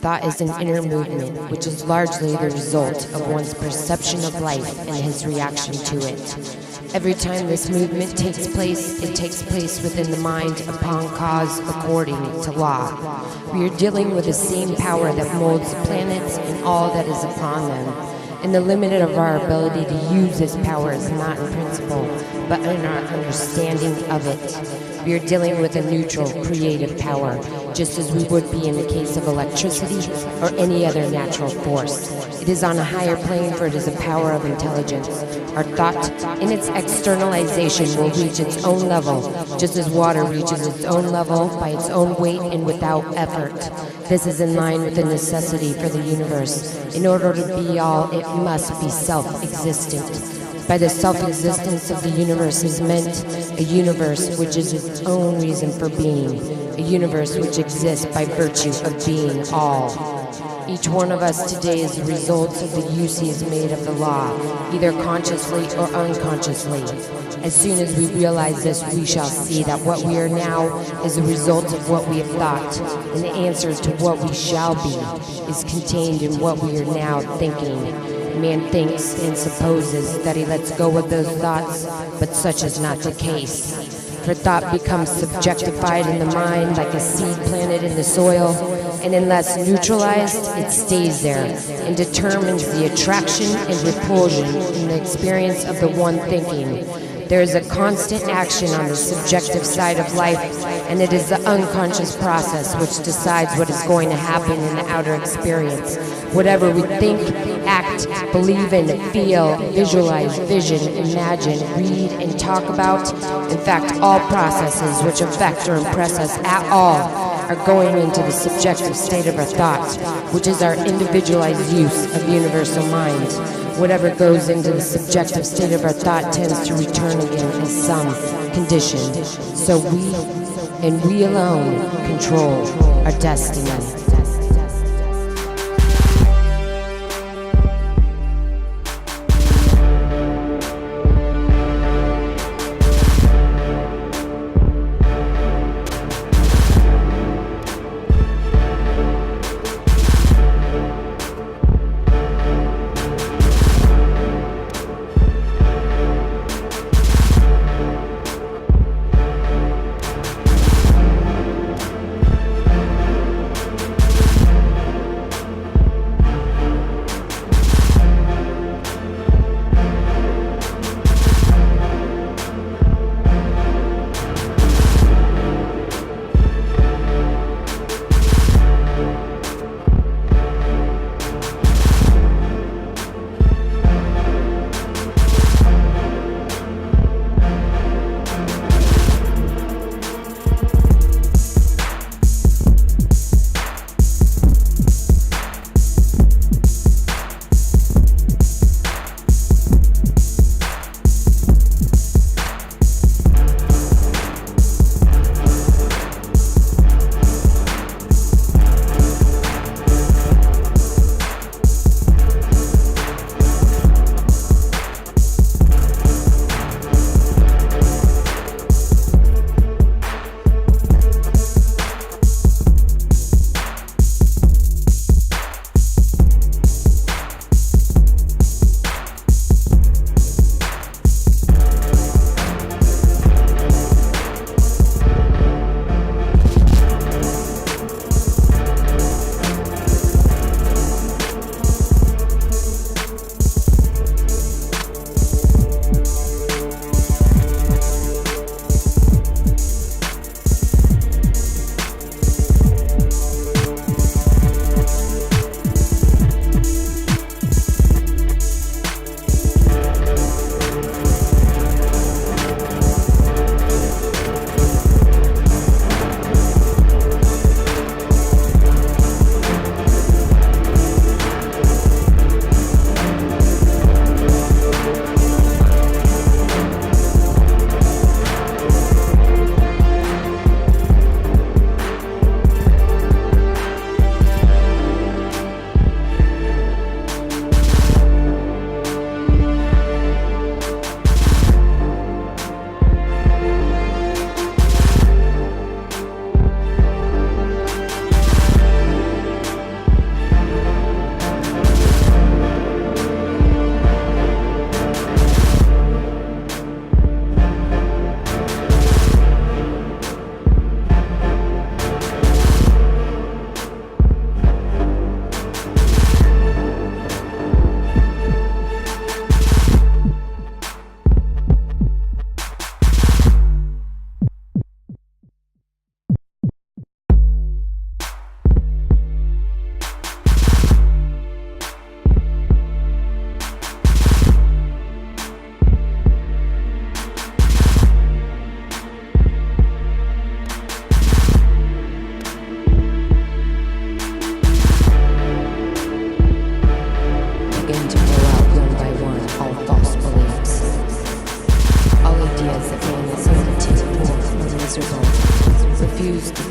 Thought is an inner movement, which is largely the result of one's perception of life and his reaction to it. Every time this movement takes place, it takes place within the mind upon cause according to law. We are dealing with the same power that molds the planets and all that is upon them. And the limit of our ability to use this power is not in principle, but in our understanding of it. We are dealing with a neutral, creative power, just as we would be in the case of electricity or any other natural force. It is on a higher plane, for it is a power of intelligence. Our thought, in its externalization, will reach its own level, just as water reaches its own level by its own weight and without effort. This is in line with the necessity for the universe. In order to be all, it must be self-existent. By the self-existence of the universe is meant a universe which is its own reason for being, a universe which exists by virtue of being all. Each one of us today is the result of the use he has made of the law, either consciously or unconsciously. As soon as we realize this, we shall see that what we are now is the result of what we have thought, and the answer to what we shall be is contained in what we are now thinking. Man thinks and supposes that he lets go of those thoughts, but such is not the case. For thought becomes subjectified in the mind like a seed planted in the soil, and unless neutralized, it stays there and determines the attraction and repulsion in the experience of the one thinking. There is a constant action on the subjective side of life, and it is the unconscious process which decides what is going to happen in the outer experience. Whatever we think, act, believe in, feel, visualize, vision, imagine, read, and talk about, in fact, all processes which affect or impress us at all are going into the subjective state of our thought, which is our individualized use of universal mind. Whatever goes into the subjective state of our thought tends to return again as some condition. So we, and we alone, control our destiny.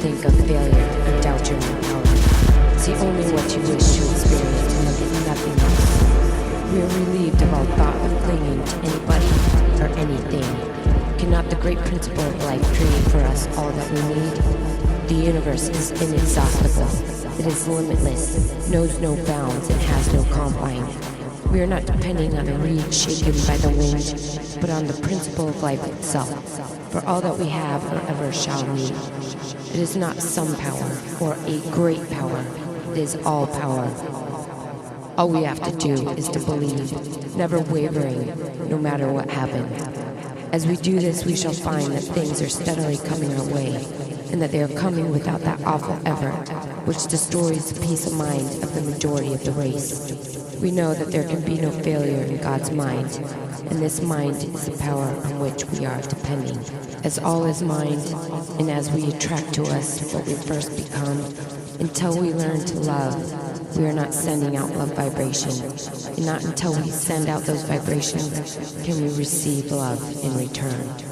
think of failure and doubt your own power. See only what you wish to experience and look at nothing else. We are relieved of all thought of clinging to anybody or anything. Cannot the great principle of life create for us all that we need? The universe is inexhaustible. It is limitless, knows no bounds, and has no confine. We are not depending on a reed shaken by the wind, but on the principle of life itself. For all that we have or ever shall need. It is not some power or a great power. It is all power. All we have to do is to believe, never wavering, no matter what happens. As we do this, we shall find that things are steadily coming our way, and that they are coming without that awful effort, which destroys the peace of mind of the majority of the race. We know that there can be no failure in God's mind, and this mind is the power on which we are depending. As all is mind, and as we attract to us what we first become, until we learn to love, we are not sending out love vibration, and not until we send out those vibrations can we receive love in return.